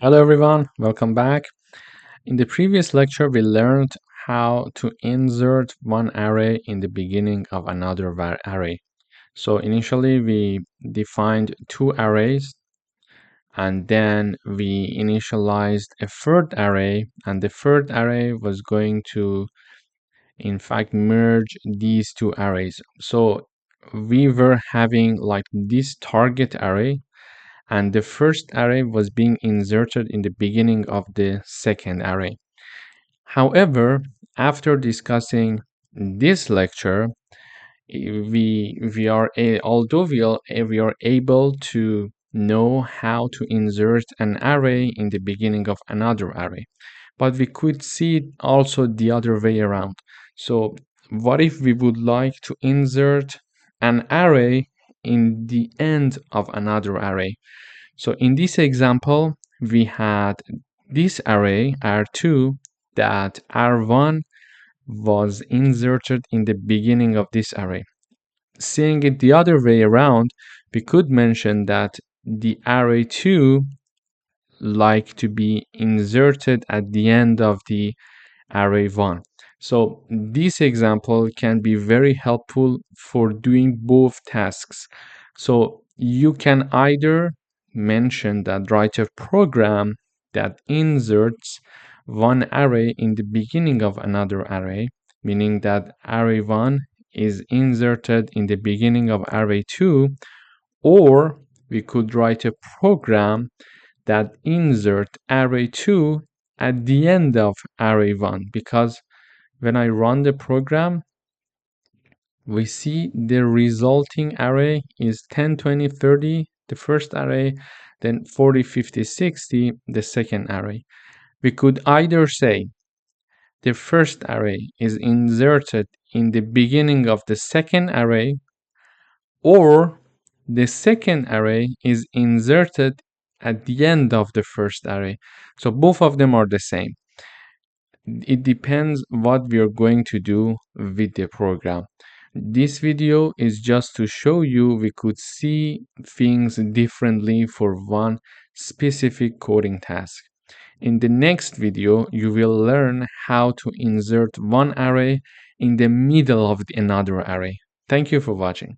Hello everyone, welcome back. In the previous lecture, we learned how to insert one array in the beginning of another array. So initially we defined two arrays and then we initialized a third array, and the third array was going to in fact merge these two arrays. So we were having like this target array, and the first array was being inserted in the beginning of the second array. However, after discussing this lecture, although we are able to know how to insert an array in the beginning of another array, but we could see it also the other way around. So what if we would like to insert an array in the end of another array? So in this example, we had this array R2 that R1 was inserted in the beginning of this array. Seeing it the other way around, we could mention that the array 2 like to be inserted at the end of the array 1. So this example can be very helpful for doing both tasks. So you can either mention that write a program that inserts one array in the beginning of another array, meaning that array 1 is inserted in the beginning of array 2, or we could write a program that insert array 2 at the end of array 1, because when I run the program, we see the resulting array is 10, 20, 30, the first array, then 40, 50, 60, the second array. We could either say the first array is inserted in the beginning of the second array, or the second array is inserted at the end of the first array. So both of them are the same. It depends what we are going to do with the program. This video is just to show you we could see things differently for one specific coding task. In the next video, you will learn how to insert one array in the middle of another array. Thank you for watching.